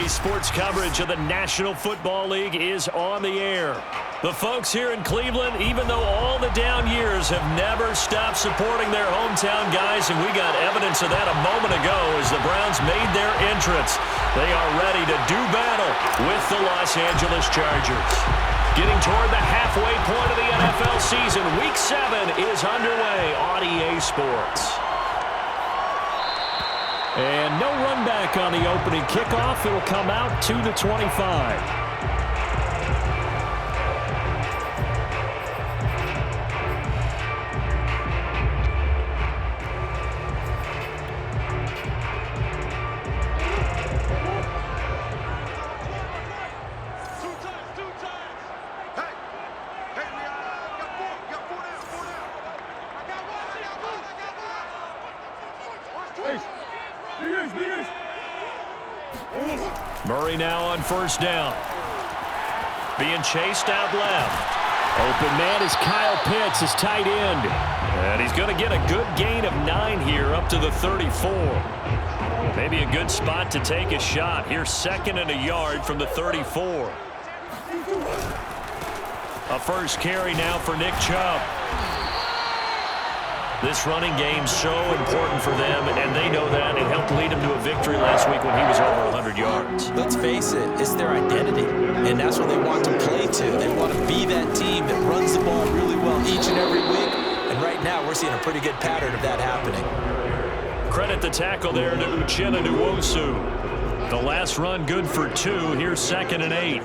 Today's sports coverage of the National Football League is on the air. The folks here in Cleveland, even though all the down years, have never stopped supporting their hometown guys, and we got evidence of that a moment ago as the Browns made their entrance. They are ready to do battle with the Los Angeles Chargers. Getting toward the halfway point of the NFL season, Week 7 is underway on EA Sports. And no run back on the opening kickoff. It'll come out to the 25. Murray now on first down. Being chased out left. Open man is Kyle Pitts, his tight end. And he's going to get a good gain of 9 here up to the 34. Maybe a good spot to take a shot. Here's 2nd and a yard from the 34. A first carry now for Nick Chubb. This running game's so important for them, and they know that. It helped lead them to a victory last week when he was over 100 yards. Let's face it, it's their identity, and that's what they want to play to. They want to be that team that runs the ball really well each and every week, and right now we're seeing a pretty good pattern of that happening. Credit the tackle there to Uchenna Nwosu. The last run good for 2. Here's 2nd and 8.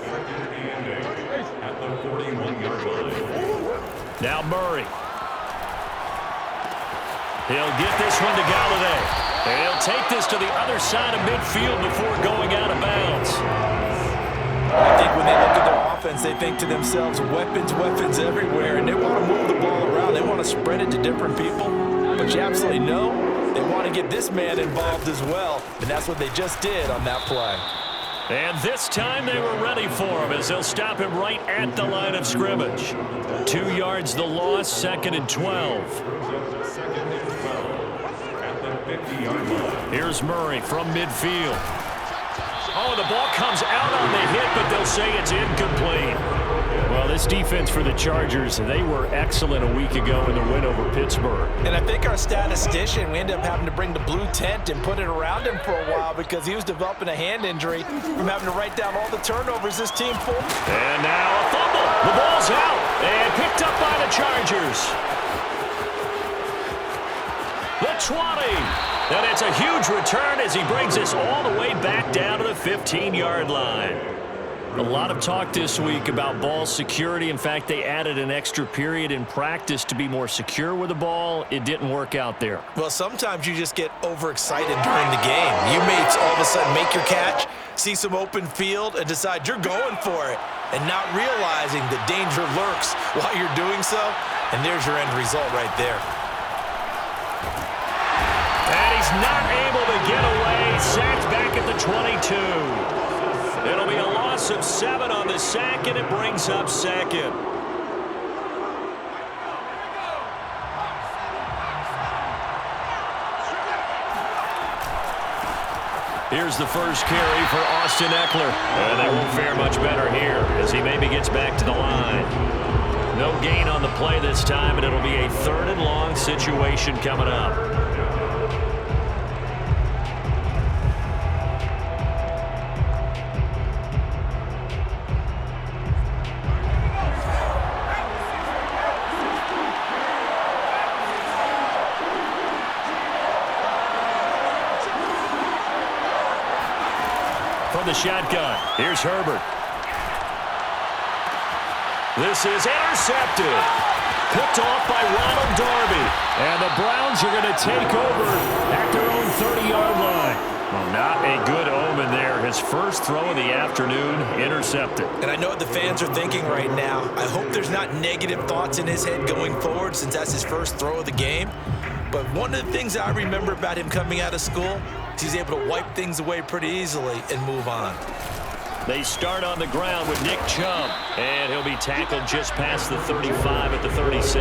Now Murray. He'll get this one to Galladay. And he'll take this to the other side of midfield before going out of bounds. I think when they look at their offense, they think to themselves, weapons, weapons everywhere, and they want to move the ball around. They want to spread it to different people. But you absolutely know they want to get this man involved as well, and that's what they just did on that play. And this time they were ready for him as they'll stop him right at the line of scrimmage. 2 yards the loss, 2nd and 12. Here's Murray from midfield. Oh, the ball comes out on the hit, but they'll say it's incomplete. Well, this defense for the Chargers, they were excellent a week ago in the win over Pittsburgh. And I think our statistician, we ended up having to bring the blue tent and put it around him for a while because he was developing a hand injury from having to write down all the turnovers this team forced. And now a fumble. The ball's out and picked up by the Chargers. The 20. And it's a huge return as he brings us all the way back down to the 15-yard line. A lot of talk this week about ball security. In fact, they added an extra period in practice to be more secure with the ball. It didn't work out there. Well, sometimes you just get overexcited during the game. You may all of a sudden make your catch, see some open field, and decide you're going for it, and not realizing the danger lurks while you're doing so. And there's your end result right there. And he's not able to get away. Sacked back at the 22. It'll be a loss of 7 on the sack, and it brings up 2nd. Here's the first carry for Austin Eckler. And they won't fare much better here as he maybe gets back to the line. No gain on the play this time, and it'll be a 3rd and long situation coming up. From the shotgun, here's Herbert. This is intercepted. Picked off by Ronald Darby. And the Browns are going to take over at their own 30-yard line. Well, not a good omen there. His first throw of the afternoon intercepted. And I know what the fans are thinking right now. I hope there's not negative thoughts in his head going forward since that's his first throw of the game. But one of the things I remember about him coming out of school is he's able to wipe things away pretty easily and move on. They start on the ground with Nick Chubb, and he'll be tackled just past the 35 at the 36.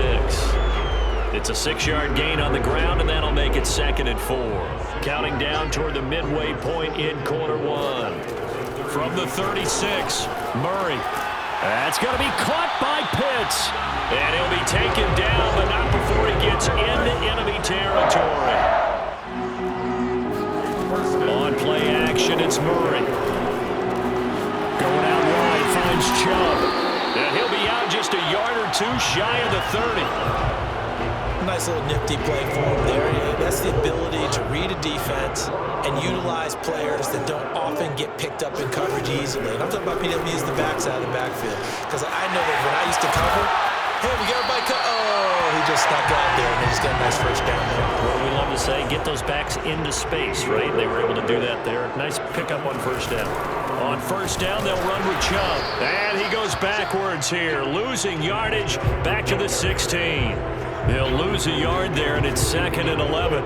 It's a 6-yard gain on the ground, and that'll make it 2nd and 4. Counting down toward the midway point in quarter 1. from the 36. Murray. That's going to be caught by Pitts. And he'll be taken down, but not before he gets into enemy territory. On play action, it's Murray. Going out wide, finds Chubb. And he'll be out just a yard or two shy of the 30. Nice little nifty play for him there. That's the ability to read a defense and utilize players that don't often get picked up in coverage easily. And I'm talking about being able to use the backside of the backfield. Because I know that when I used to cover, hey, we got everybody oh, he just snuck out there, and he just got a nice first down there. What do we love to say? Get those backs into space, right? They were able to do that there. Nice pickup on first down. On first down, they'll run with Chubb. And he goes backwards here, losing yardage back to the 16. They'll lose a yard there, and it's 2nd and 11.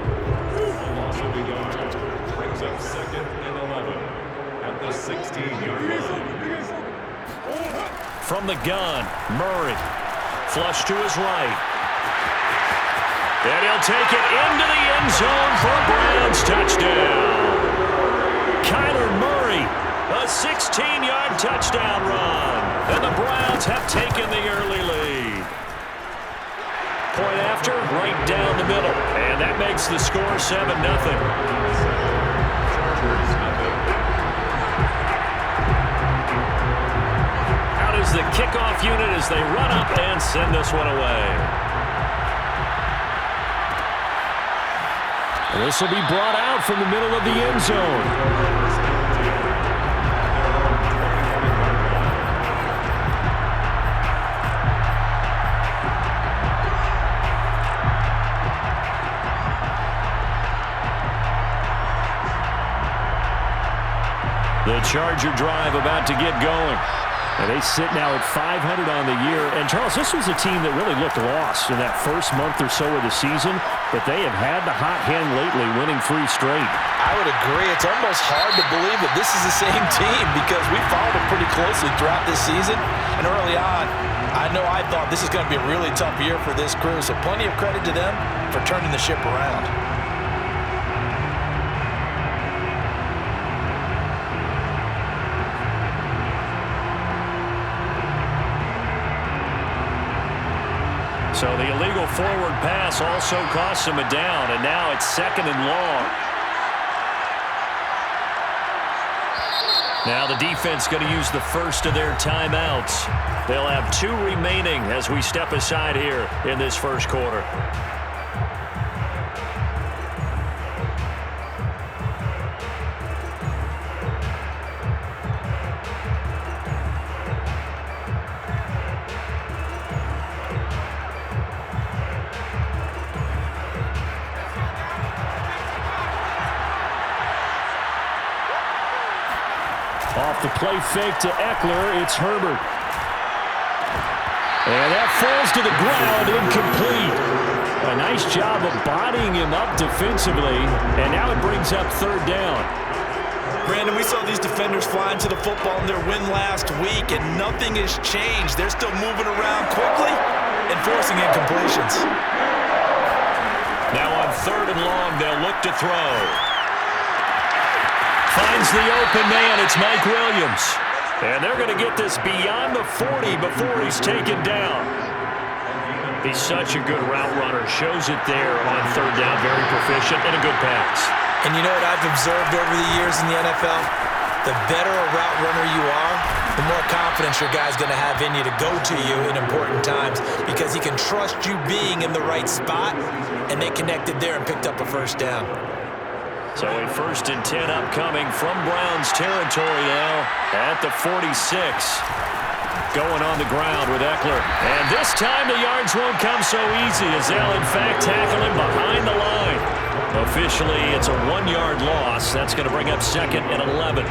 Brings up 2nd and 11 at the 16-yard line. From the gun, Murray. Flush to his right. And he'll take it into the end zone for a Browns touchdown. Kyler Murray, a 16-yard touchdown run. And the Browns have taken the early lead. Point after, right down the middle. And that makes the score 7-0. Out is the kickoff unit as they run up and send this one away. This will be brought out from the middle of the end zone. The Charger drive about to get going. And they sit now at 500 on the year. And, Charles, this was a team that really looked lost in that first month or so of the season, but they have had the hot hand lately, winning 3 straight. I would agree. It's almost hard to believe that this is the same team because we followed it pretty closely throughout this season. And early on, I know I thought this is going to be a really tough year for this crew, so plenty of credit to them for turning the ship around. So the illegal forward pass also costs him a down, and now it's 2nd and long. Now the defense going to use the first of their timeouts. They'll have 2 remaining as we step aside here in this first quarter. Off the play fake to Eckler, it's Herbert. And that falls to the ground, incomplete. A nice job of bodying him up defensively, and now it brings up 3rd down. Brandon, we saw these defenders flying to the football in their win last week, and nothing has changed. They're still moving around quickly and forcing incompletions. Now on 3rd and long, they'll look to throw. Finds the open man. It's Mike Williams. And they're going to get this beyond the 40 before he's taken down. He's such a good route runner. Shows it there on 3rd down. Very proficient and a good pass. And you know what I've observed over the years in the NFL? The better a route runner you are, the more confidence your guy's going to have in you to go to you in important times because he can trust you being in the right spot, and they connected there and picked up a first down. So a 1st and 10 upcoming from Browns territory now at the 46. Going on the ground with Eckler. And this time the yards won't come so easy as they'll in fact tackle him behind the line. Officially, it's a 1-yard loss. That's going to bring up 2nd and 11.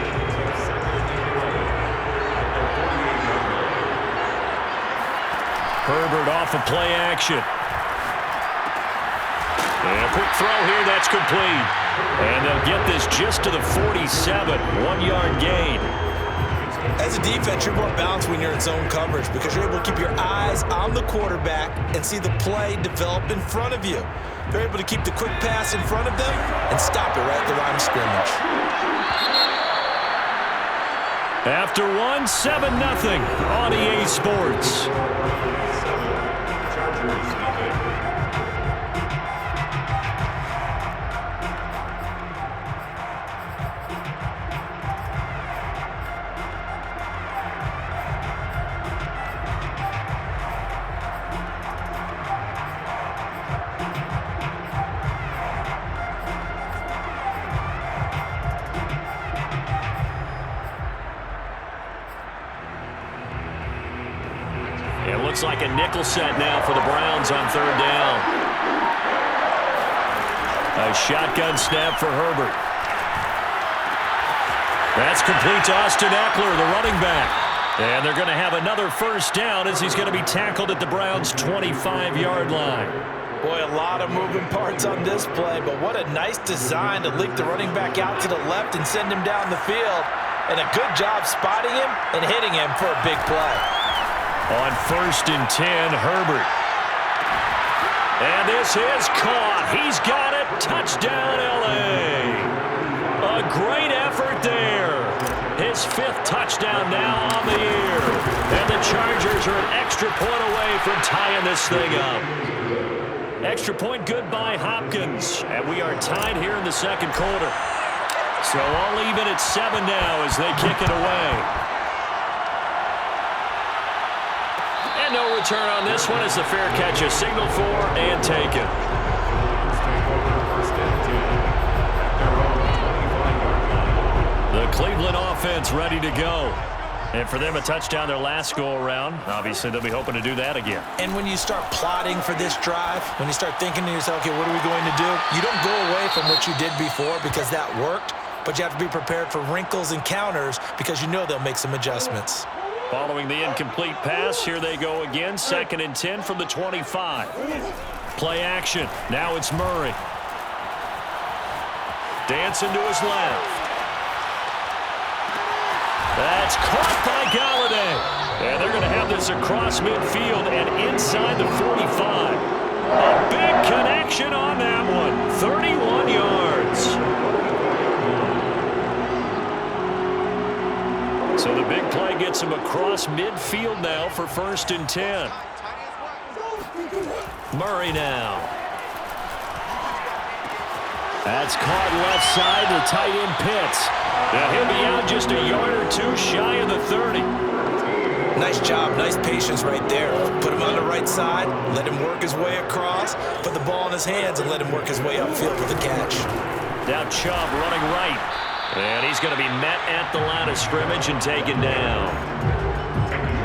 Herbert off of play action. And a quick throw here, that's complete. And they'll get this just to the 47, 1-yard gain. As a defense, you're more balanced when you're in zone coverage because you're able to keep your eyes on the quarterback and see the play develop in front of you. They're able to keep the quick pass in front of them and stop it right at the line of scrimmage. After one, 7-0 on EA Sports. It looks like a nickel set now for the Browns on third down. A shotgun snap for Herbert. That's complete to Austin Eckler, the running back. And they're going to have another first down as he's going to be tackled at the Browns' 25-yard line. Boy, a lot of moving parts on this play, but what a nice design to leak the running back out to the left and send him down the field. And a good job spotting him and hitting him for a big play. On 1st and 10, Herbert. And this is caught. He's got it. Touchdown, L.A. A great effort there. His 5th touchdown now on the year. And the Chargers are an extra point away from tying this thing up. Extra point good by Hopkins. And we are tied here in the second quarter. So all even at 7 now as they kick it away. No return on this one as the fair catch is signaled for and taken. The Cleveland offense ready to go. And for them, a touchdown their last go-around. Obviously, they'll be hoping to do that again. And when you start plotting for this drive, when you start thinking to yourself, okay, what are we going to do? You don't go away from what you did before because that worked, but you have to be prepared for wrinkles and counters because you know they'll make some adjustments. Following the incomplete pass, here they go again. 2nd and 10 from the 25. Play action. Now it's Murray. Dancing to his left. That's caught by Galladay. And they're going to have this across midfield and inside the 45. A big connection on that one. 31 yards. So the big play gets him across midfield now for 1st and 10. Murray now. That's caught left side to tight end Pitts. Now he'll be out just a yard or two shy of the 30. Nice job, nice patience right there. Put him on the right side, let him work his way across, put the ball in his hands and let him work his way upfield with the catch. Now Chubb running right. And he's going to be met at the line of scrimmage and taken down.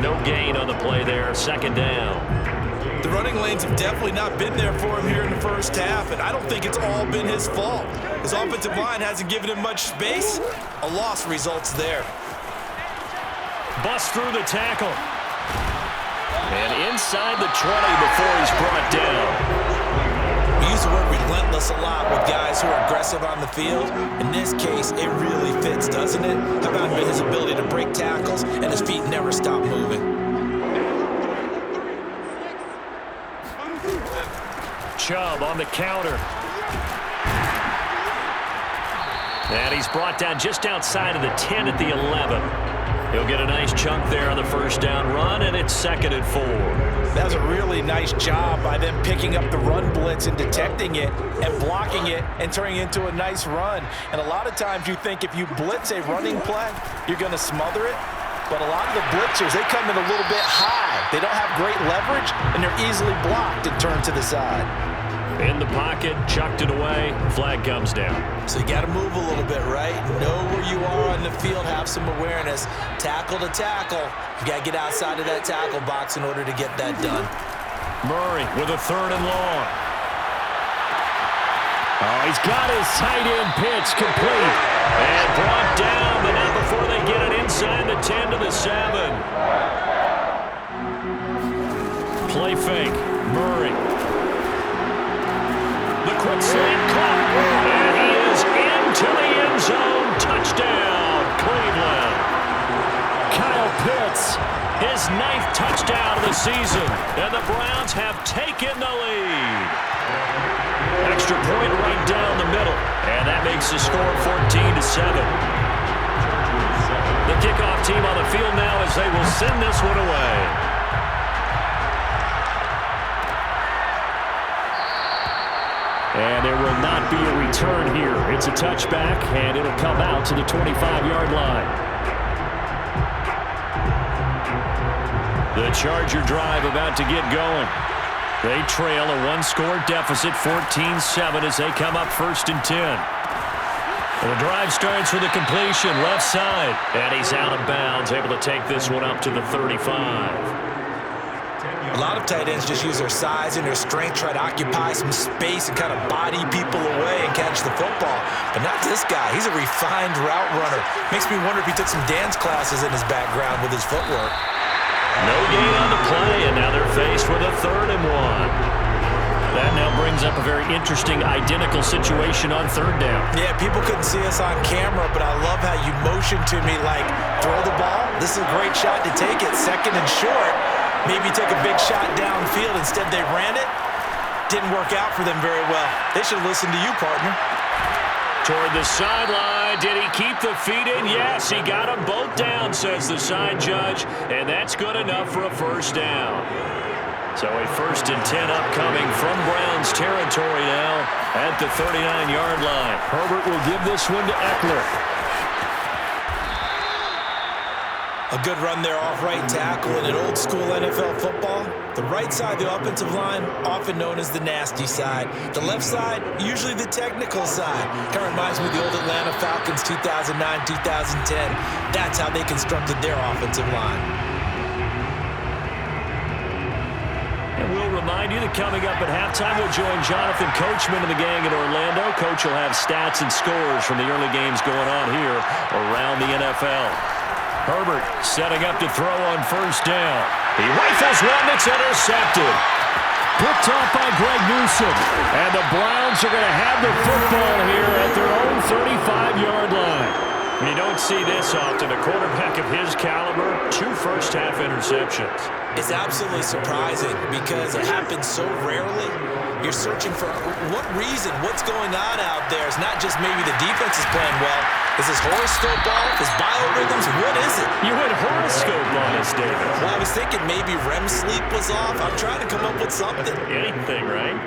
No gain on the play there. 2nd down. The running lanes have definitely not been there for him here in the first half, and I don't think it's all been his fault. His offensive line hasn't given him much space. A loss results there. Bust through the tackle. And inside the 20 before he's brought down. We use the word relentless a lot with guys who are aggressive on the field. In this case, it really fits, doesn't it? How about his ability to break tackles and his feet never stop moving? Chubb on the counter. And he's brought down just outside of the 10 at the 11. He'll get a nice chunk there on the first down run, and it's 2nd and 4. That was a really nice job by them picking up the run blitz and detecting it and blocking it and turning it into a nice run. And a lot of times you think if you blitz a running play, you're going to smother it. But a lot of the blitzers, they come in a little bit high. They don't have great leverage, and they're easily blocked and turned to the side. In the pocket, chucked it away, flag comes down. So you got to move a little bit, right? Know where you are on the field, have some awareness. Tackle to tackle. You got to get outside of that tackle box in order to get that done. Murray with a 3rd and long. Oh, he's got his tight end pitch complete. And brought down, but not before they get it inside the 10 to the 7. Play fake, Murray. The quick slant caught, and he is into the end zone. Touchdown, Cleveland. Kyle Pitts, his 9th touchdown of the season, and the Browns have taken the lead. Extra point right down the middle, and that makes the score 14-7. The kickoff team on the field now as they will send this one away. And there will not be a return here. It's a touchback, and it'll come out to the 25-yard line. The Charger drive about to get going. They trail a one-score deficit, 14-7, as they come up 1st and 10. And the drive starts with a completion, left side. And he's out of bounds, able to take this one up to the 35. A lot of tight ends just use their size and their strength, try to occupy some space and kind of body people away and catch the football. But not this guy. He's a refined route runner. Makes me wonder if he took some dance classes in his background with his footwork. No gain on the play, and now they're faced with a 3rd and 1. That now brings up a very interesting identical situation on 3rd down. Yeah, people couldn't see us on camera, but I love how you motioned to me like, throw the ball. This is a great shot to take it, 2nd and short. Maybe take a big shot downfield. Instead, they ran it. Didn't work out for them very well. They should have listened to you, partner. Toward the sideline. Did he keep the feet in? Yes, he got them both down, says the side judge. And that's good enough for a 1st down. So a 1st and 10 upcoming from Browns territory now at the 39-yard line. Herbert will give this one to Eckler. A good run there off right tackle in an old-school NFL football. The right side, the offensive line, often known as the nasty side. The left side, usually the technical side. Kind of reminds me of the old Atlanta Falcons 2009, 2010. That's how they constructed their offensive line. And we'll remind you that coming up at halftime, we'll join Jonathan Coachman and the gang in Orlando. Coach will have stats and scores from the early games going on here around the NFL. Herbert setting up to throw on 1st down. He rifles one that's intercepted. Picked off by Greg Newsome. And the Browns are going to have the football here at their own 35-yard line. You don't see this often. A quarterback of his caliber, 2 first-half interceptions. It's absolutely surprising because it happens so rarely. You're searching for what reason, what's going on out there. It's not just maybe the defense is playing well. Is this horoscope off? Is biorhythms? What is it? You went horoscope on us, David. Well, I was thinking maybe REM sleep was off. I'm trying to come up with something. Anything, right?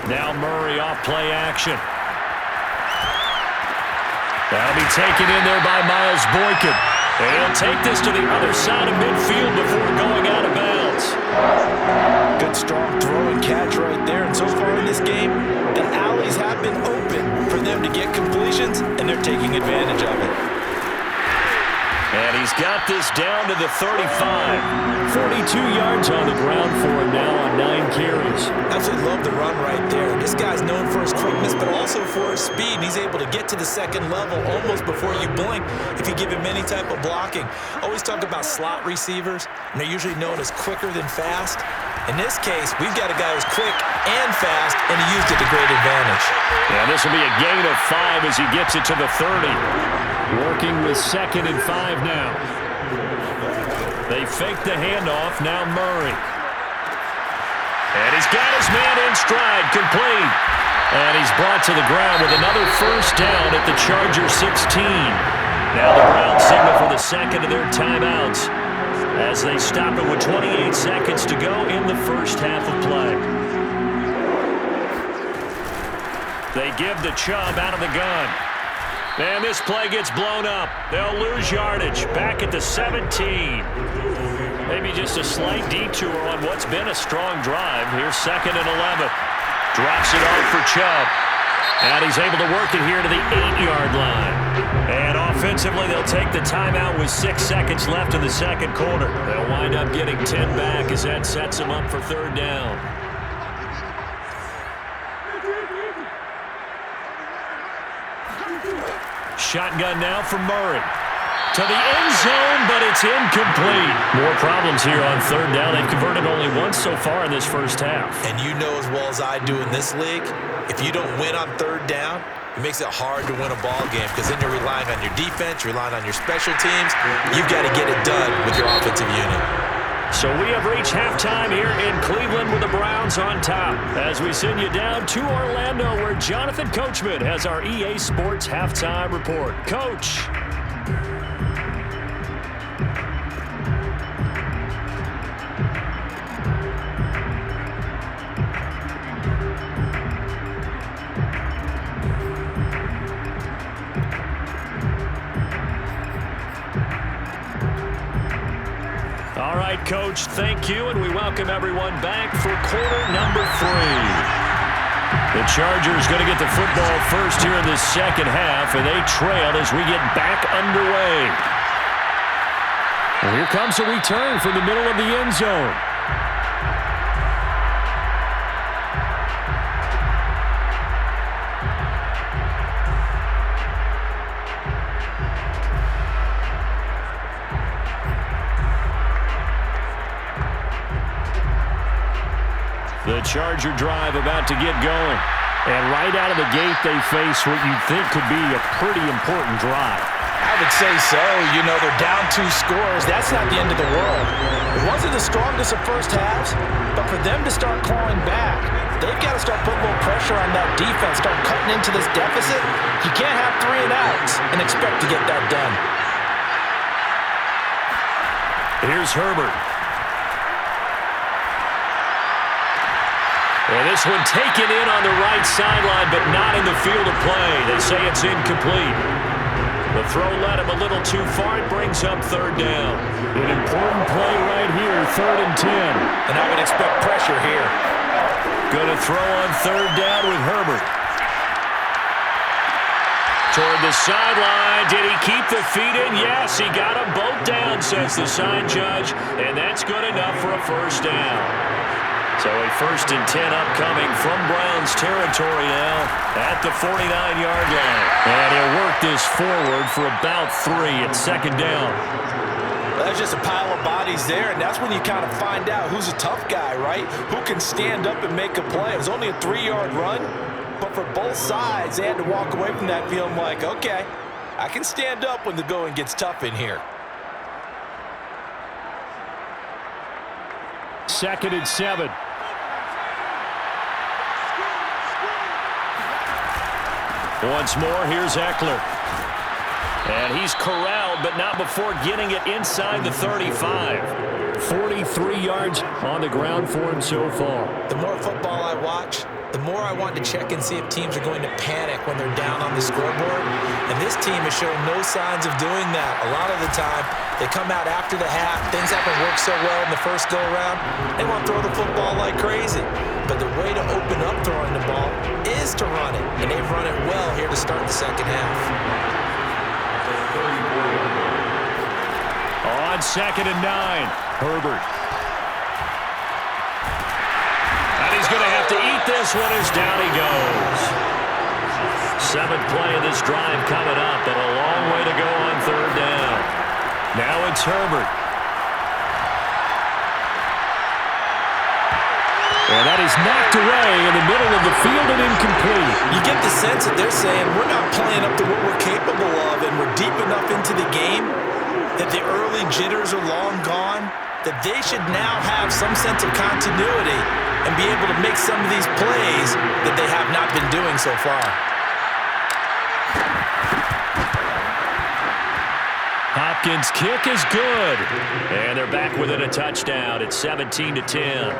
Now Murray off play action. That'll be taken in there by Miles Boykin. And he'll take this to the other side of midfield before going out of bounds. Good strong throw and catch right there. And so far in this game, the alleys have been open for them to get completions, and they're taking advantage of it. And he's got this down to the 35. 42 yards on the ground for him now on 9 carries. Absolutely love the run right there. This guy's known for his quickness, but also for his speed. And he's able to get to the 2nd level almost before you blink if you give him any type of blocking. Always talk about slot receivers, and they're usually known as quicker than fast. In this case, we've got a guy who's quick and fast, and he used it to great advantage. Yeah, this will be a gain of 5 as he gets it to the 30. Working with 2nd and 5 now. They fake the handoff, now Murray. And he's got his man in stride, complete. And he's brought to the ground with another 1st down at the Charger 16. Now the Browns signal for the 2nd of their timeouts as they stop it with 28 seconds to go in the 1st half of play. They give the Chubb out of the gun. And this play gets blown up. They'll lose yardage. Back at the 17. Maybe just a slight detour on what's been a strong drive. Here's 2nd and 11. Drops it off for Chubb. And he's able to work it here to the 8-yard line. And offensively, they'll take the timeout with 6 seconds left in the 2nd quarter. They'll wind up getting 10 back as that sets them up for 3rd down. Shotgun now from Murray. To the end zone, but it's incomplete. More problems here on 3rd down. They've converted only once so far in this 1st half. And you know as well as I do in this league, if you don't win on 3rd down, it makes it hard to win a ball game because then you're relying on your defense, you're relying on your special teams. You've got to get it done with your offensive unit. So we have reached halftime here in Cleveland with the Browns on top as we send you down to Orlando where Jonathan Coachman has our EA Sports Halftime Report. Coach. All right, Coach, thank you, and we welcome everyone back for quarter number 3. The Chargers going to get the football first here in the second half, and they trail as we get back underway. And here comes a return from the middle of the end zone. The Charger drive about to get going. And right out of the gate, they face what you'd think could be a pretty important drive. I would say so. You know, they're down 2 scores. That's not the end of the world. It wasn't the strongest of first halves, but for them to start clawing back, they've got to start putting a little pressure on that defense, start cutting into this deficit. You can't have 3 and outs and expect to get that done. Here's Herbert. And this one taken in on the right sideline, but not in the field of play. They say it's incomplete. The throw led him a little too far. It brings up third down. An important play right here, 3rd and 10. And I would expect pressure here. Going to throw on third down with Herbert. Toward the sideline. Did he keep the feet in? Yes, he got them both down, says the side judge. And that's good enough for a first down. So a 1st and 10 upcoming from Browns territory now at the 49-yard line. And he'll work this forward for about 3 at 2nd down. Well, there's just a pile of bodies there, and that's when you kind of find out who's a tough guy, right? Who can stand up and make a play. It was only a 3-yard run, but for both sides, they had to walk away from that feeling like, okay, I can stand up when the going gets tough in here. 2nd and 7. Once more, here's Eckler. And he's corralled, but not before getting it inside the 35. 43 yards on the ground for him so far. The more football I watch, the more I want to check and see if teams are going to panic when they're down on the scoreboard. And this team has shown no signs of doing that. A lot of the time, they come out after the half. Things haven't worked so well in the first go-around. They want to throw the football like crazy. But the way to open up throwing the ball is to run it. And they've run it well here to start the second half. On 2nd and 9, Herbert. And he's going to have to eat this one as down he goes. 7th play of this drive coming up, but a long way to go on 3rd down. Now it's Herbert. And that is knocked away in the middle of the field and incomplete. You get the sense that they're saying we're not playing up to what we're capable of, and we're deep enough into the game that the early jitters are long gone, that they should now have some sense of continuity and be able to make some of these plays that they have not been doing so far. Hopkins' kick is good. And they're back within a touchdown at 17-10.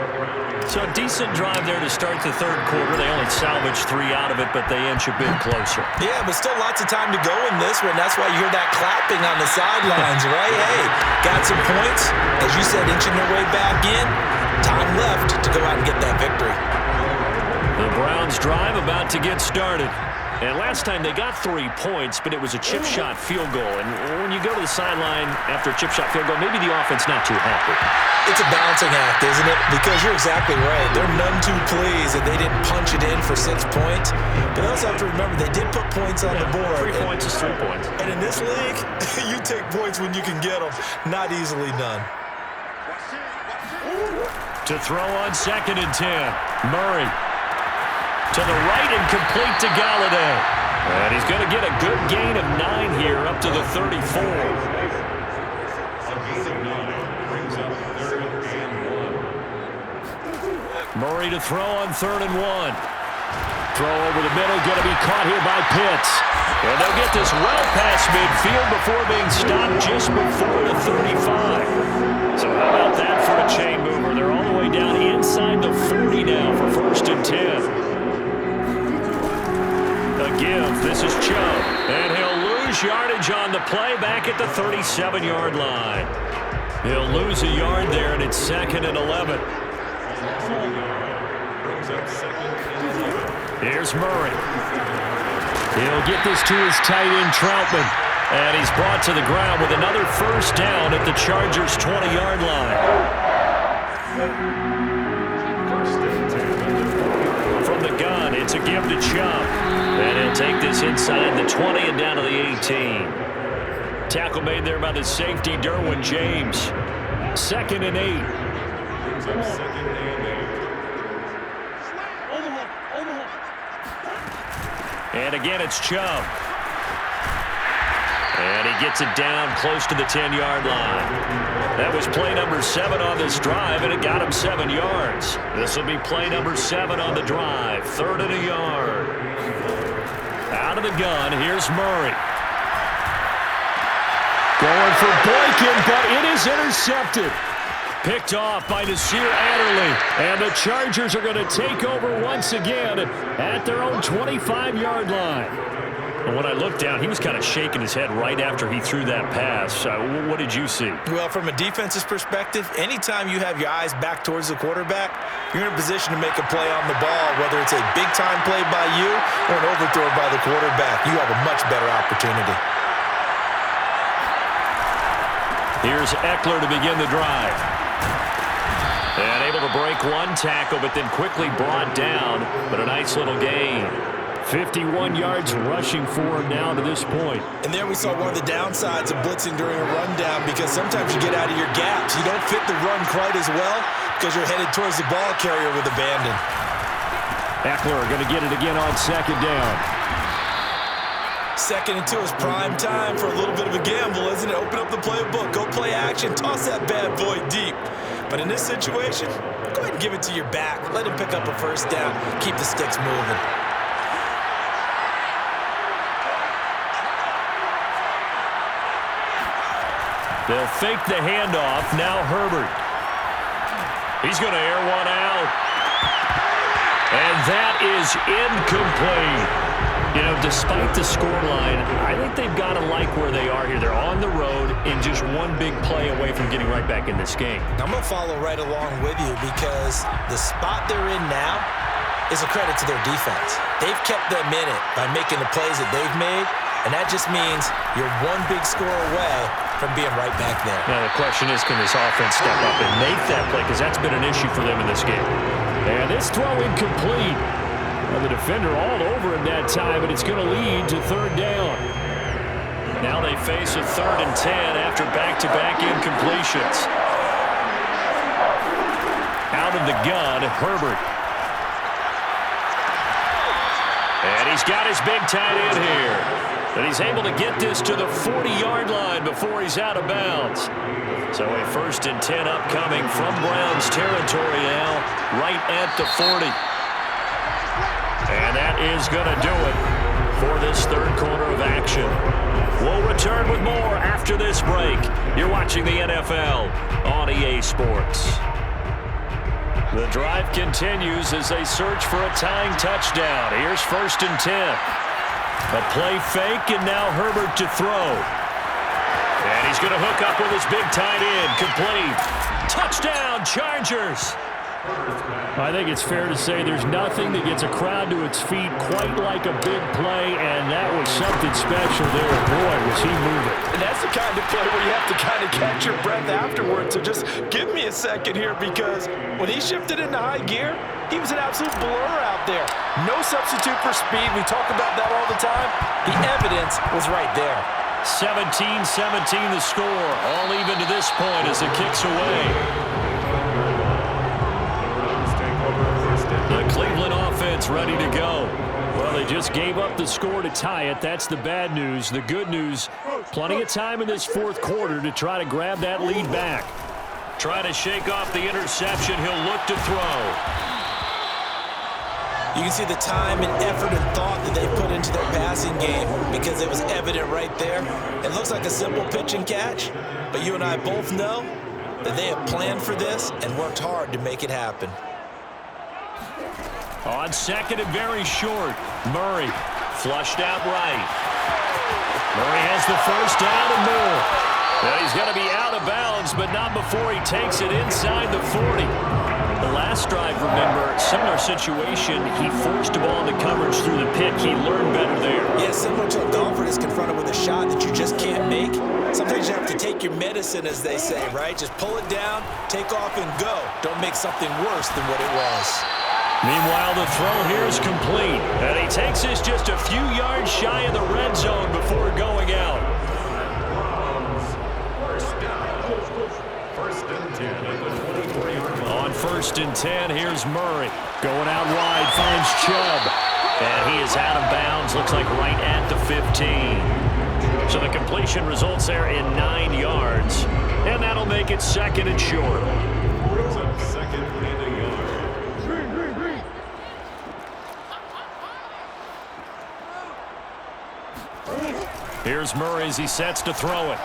So a decent drive there to start the 3rd quarter. They only salvaged 3 out of it, but they inch a bit closer. Yeah, but still lots of time to go in this one. That's why you hear that clapping on the sidelines, right? Hey, got some points. As you said, inching their way back in. Time left to go out and get that victory. The Browns drive about to get started. And last time they got 3 points, but it was a chip shot field goal. And when you go to the sideline after a chip shot field goal, maybe the offense not too happy. It's a balancing act, isn't it? Because you're exactly right. They're none too pleased that they didn't punch it in for 6 points. But they also have to remember they did put points on the board. 3 points is 3 points. And in this league, you take points when you can get them. Not easily done. To throw on 2nd and 10. Murray. To the right and complete to Galladay. And he's going to get a good gain of 9 here up to the 34. A gain of 9 brings up 3rd and 1. Murray to throw on 3rd and 1. Throw over the middle, going to be caught here by Pitts. And they'll get this well past midfield before being stopped just before the 35. So how about that for a chain mover? They're all the way down inside the 40 now for 1st and 10. A give. This is Chubb. And he'll lose yardage on the play back at the 37-yard line. He'll lose a yard there, and it's 2nd and 11. Here's Murray. He'll get this to his tight end, Troutman. And he's brought to the ground with another 1st down at the Chargers' 20-yard line. From the gun, it's a give to Chubb. And he'll take this inside the 20 and down to the 18. Tackle made there by the safety, Derwin James. 2nd and 8. And again, it's Chubb. And he gets it down close to the 10-yard line. That was play number 7 on this drive, and it got him 7 yards. This will be play number 7 on the drive. 3rd and a yard. Out of the gun, here's Murray. Going for Boykin, but it is intercepted. Picked off by Nasir Adderley. And the Chargers are going to take over once again at their own 25-yard line. And when I looked down, he was kind of shaking his head right after he threw that pass. What did you see? Well, from a defense's perspective, anytime you have your eyes back towards the quarterback, you're in a position to make a play on the ball, whether it's a big-time play by you or an overthrow by the quarterback. You have a much better opportunity. Here's Eckler to begin the drive. And able to break one tackle, but then quickly brought down. But a nice little gain. 51 yards rushing for him now to this point. And there we saw one of the downsides of blitzing during a rundown, because sometimes you get out of your gaps. You don't fit the run quite as well because you're headed towards the ball carrier with abandon. Eckler going to get it again on 2nd down. 2nd and 2 is prime time for a little bit of a gamble, isn't it? Open up the playbook, go play action, toss that bad boy deep. But in this situation, go ahead and give it to your back. Let him pick up a 1st down. Keep the sticks moving. They'll fake the handoff. Now Herbert. He's going to air one out. And that is incomplete. You know, despite the scoreline, I think they've got to like where they are here. They're on the road in just one big play away from getting right back in this game. I'm going to follow right along with you, because the spot they're in now is a credit to their defense. They've kept them in it by making the plays that they've made, and that just means you're one big score away from being right back there. Now the question is, can this offense step up and make that play? Because that's been an issue for them in this game. And this throw incomplete. Well, the defender all over him that time, and it's going to lead to 3rd down. Now they face a 3rd and 10 after back-to-back incompletions. Out of the gun, Herbert. And he's got his big tight end here. And he's able to get this to the 40-yard line before he's out of bounds. So a 1st and 10 upcoming from Browns territory now, right at the 40. And that is going to do it for this 3rd quarter of action. We'll return with more after this break. You're watching the NFL on EA Sports. The drive continues as they search for a tying touchdown. Here's 1st and 10. A play fake, and now Herbert to throw. And he's going to hook up with his big tight end. Complete. Touchdown, Chargers. I think it's fair to say there's nothing that gets a crowd to its feet quite like a big play, and that was something special there. Boy, was he moving. And that's the kind of play where you have to kind of catch your breath afterwards. So just give me a second here, because when he shifted into high gear, he was an absolute blur out there. No substitute for speed. We talk about that all the time. The evidence was right there. 17-17 the score. All even to this point as it kicks away. The Cleveland offense ready to go. Well, they just gave up the score to tie it. That's the bad news. The good news, plenty of time in this 4th quarter to try to grab that lead back. Trying to shake off the interception. He'll look to throw. You can see the time and effort and thought that they put into their passing game because it was evident right there. It looks like a simple pitch and catch, but you and I both know that they have planned for this and worked hard to make it happen. On second and very short, Murray flushed out right. Murray has the first down and more. And he's going to be out of bounds, but not before he takes it inside the 40. The last drive, remember, similar situation. He forced a ball into coverage through the pick. He learned better there. Yeah, similar to a golfer that's confronted with a shot that you just can't make. Sometimes you have to take your medicine, as they say, right? Just pull it down, take off, and go. Don't make something worse than what it was. Meanwhile, the throw here is complete. And he takes this just a few yards shy of the red zone before going out. First and 10 at the 23-yard line. On first and 10, here's Murray. Going out wide, finds Chubb. And he is out of bounds, looks like right at the 15. So the completion results there in 9 yards. And that'll make it second and short. Brings up second and a yard. Here's Murray as he sets to throw it.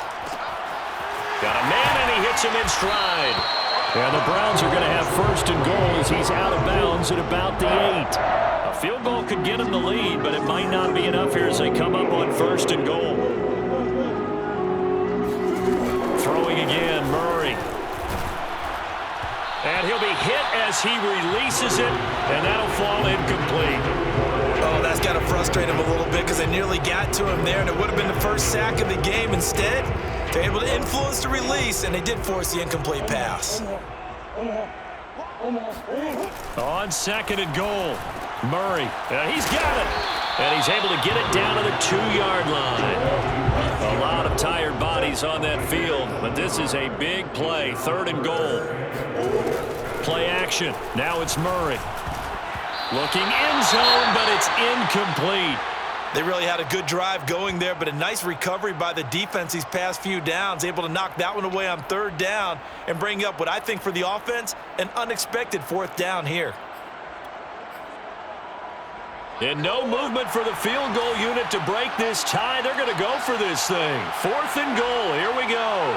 Got a man, and he hits him in stride. And the Browns are going to have first and goal as he's out of bounds at about the 8. A field goal could get him the lead, but it might not be enough here as they come up on first and goal. Throwing again, Murray. And he'll be hit as he releases it, and that'll fall incomplete. Oh, that's got to frustrate him a little bit because they nearly got to him there, and it would have been the first sack of the game. Instead, they're able to influence the release, and they did force the incomplete pass. On second and goal, Murray. He's got it, and he's able to get it down to the 2-yard line. A lot of tired bodies on that field, but this is a big play, third and goal. Play action. Now it's Murray. Looking end zone, but it's incomplete. They really had a good drive going there, but a nice recovery by the defense these past few downs, able to knock that one away on third down and bring up what I think for the offense, an unexpected fourth down here. And no movement for the field goal unit to break this tie. They're going to go for this thing. Fourth and goal. Here we go.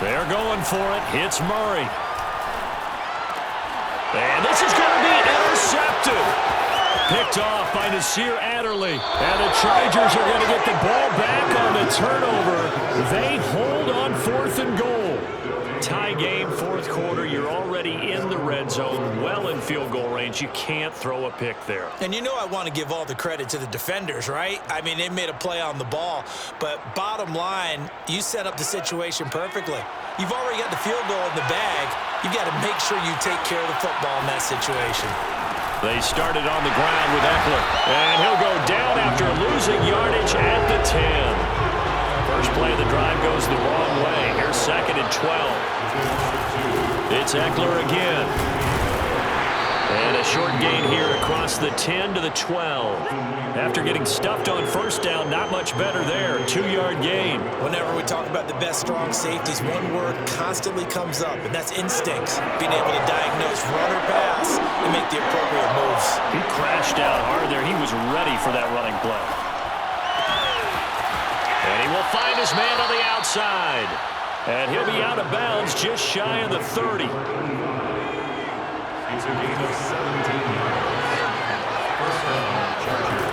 They're going for it. Hits Murray. And this is going to be intercepted. Picked off by Nasir Adderley. And the Chargers are going to get the ball back on the turnover. They hold on fourth and goal. Tie game, fourth quarter. You're already in the red zone, well in field goal range. You can't throw a pick there. And you know I want to give all the credit to the defenders, right? I mean, they made a play on the ball. But bottom line, you set up the situation perfectly. You've already got the field goal in the bag. You've got to make sure you take care of the football in that situation. They started on the ground with Eckler. And he'll go down after losing yardage at the 10. First play of the drive goes the wrong way. Here's second and 12. It's Eckler again. And a short gain here across the 10 to the 12. After getting stuffed on first down, not much better there. 2-yard gain. Whenever we talk about the best strong safeties, one word constantly comes up, and that's instincts. Being able to diagnose run or pass and make the appropriate moves. He crashed out hard there. He was ready for that running play. And he will find his man on the outside. And he'll be out of bounds just shy of the 30. It's a gain of 17 yards. First down, Chargers.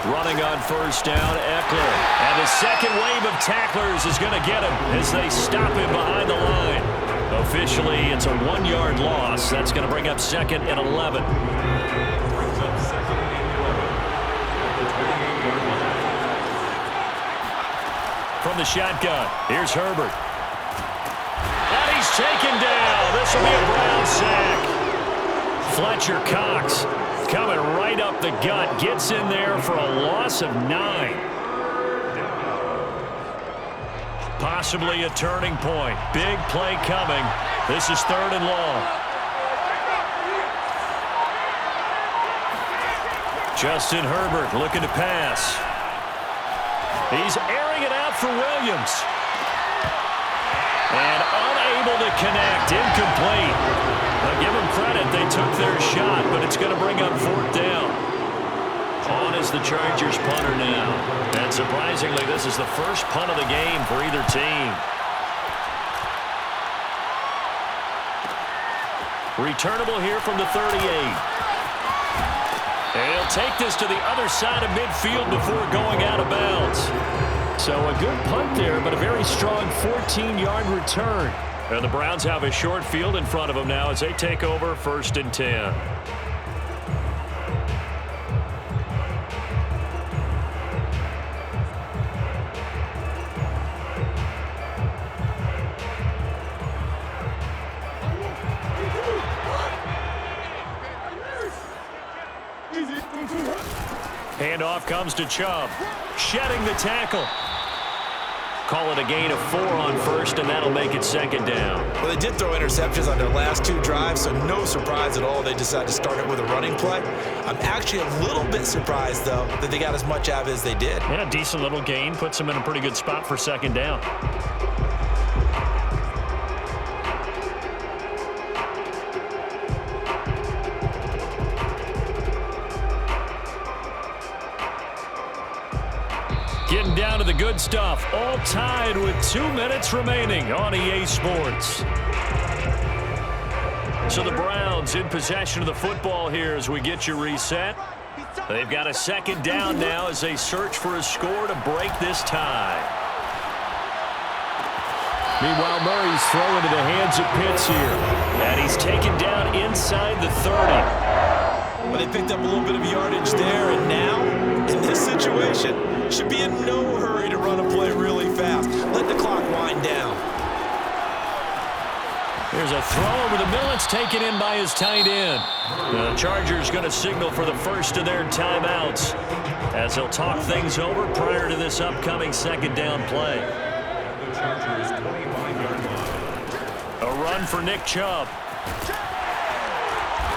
Running on first down, Eckler. And the second wave of tacklers is going to get him as they stop him behind the line. Officially, it's a 1-yard loss. That's going to bring up second and 11. Brings up second and 11 at the 28-yard line. From the shotgun, here's Herbert. And he's taken down. This will be a Brown sack. Fletcher Cox coming right up the gut. Gets in there for a loss of 9. Possibly a turning point. Big play coming. This is third and long. Justin Herbert looking to pass. He's airing it out for Williams. And Unable to connect. Incomplete. Now give them credit. They took their shot, but it's going to bring up 4th down. On is the Chargers punter now. And surprisingly, this is the first punt of the game for either team. Returnable here from the 38. And he'll take this to the other side of midfield before going out of bounds. So a good punt there, but a very strong 14-yard return. And the Browns have a short field in front of them now as they take over 1st and 10. Handoff comes to Chubb. Shedding the tackle. Call it a gain of 4 on 1st, and that'll make it 2nd down. Well, they did throw interceptions on their last 2 drives, so no surprise at all they decided to start it with a running play. I'm actually a little bit surprised, though, that they got as much out of it as they did. Yeah, decent little gain. Puts them in a pretty good spot for 2nd down. Getting down to the good stuff. All tied with 2 minutes remaining on EA Sports. So the Browns in possession of the football here as we get you reset. They've got a 2nd down now as they search for a score to break this tie. Meanwhile, Murray's throw into the hands of Pitts here. And he's taken down inside the 30. Well, they picked up a little bit of yardage there, and now, in this situation, should be in no hurry to run a play really fast. Let the clock wind down. Here's a throw over the middle. It's taken in by his tight end. The Chargers going to signal for the first of their timeouts as they'll talk things over prior to this upcoming 2nd down play. The Chargers 25-yard line. A run for Nick Chubb.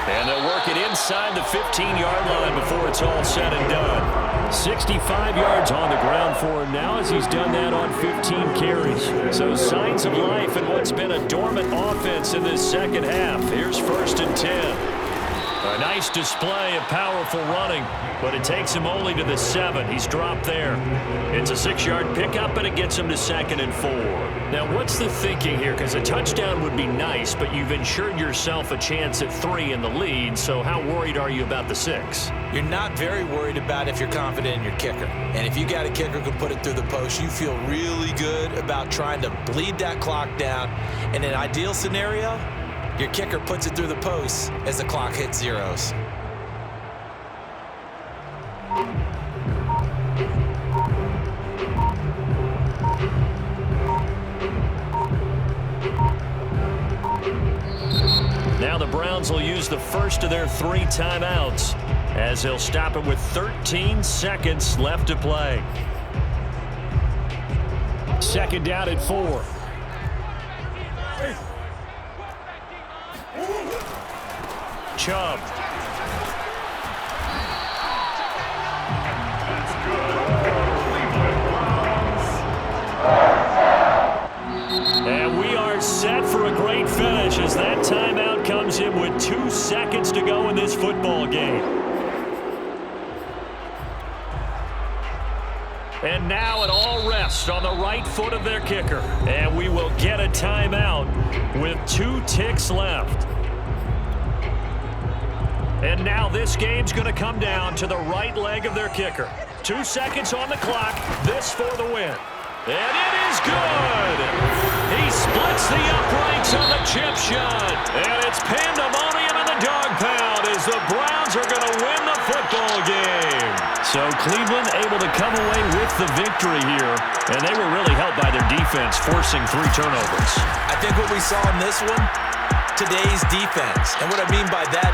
And they'll work it inside the 15-yard line before it's all said and done. 65 yards on the ground for him now as he's done that on 15 carries. So signs of life in what's been a dormant offense in this 2nd half. Here's 1st and 10. A nice display of powerful running, but it takes him only to the 7. He's dropped there. It's a 6-yard pickup, and it gets him to 2nd and 4. Now, what's the thinking here? Because a touchdown would be nice, but you've ensured yourself a chance at 3 in the lead, so how worried are you about the 6? You're not very worried about if you're confident in your kicker. And if you got a kicker who can put it through the post, you feel really good about trying to bleed that clock down. In an ideal scenario, your kicker puts it through the post as the clock hits zeros. Now the Browns will use the first of their 3 timeouts as they'll stop it with 13 seconds left to play. 2nd down at 4. Chubb. That's good. Cleveland Browns. And we are set for a great finish as that timeout comes in with 2 seconds to go in this football game. And now it all rests on the right foot of their kicker. And we will get a timeout with 2 ticks left. And now this game's going to come down to the right leg of their kicker. 2 seconds on the clock. This for the win. And it is good. He splits the uprights on the chip shot. And it's pandemonium in the dog pound as the Browns are going to win the football game. So Cleveland able to come away with the victory here. And they were really helped by their defense, forcing 3 turnovers. I think what we saw in this one, today's defense. And what I mean by that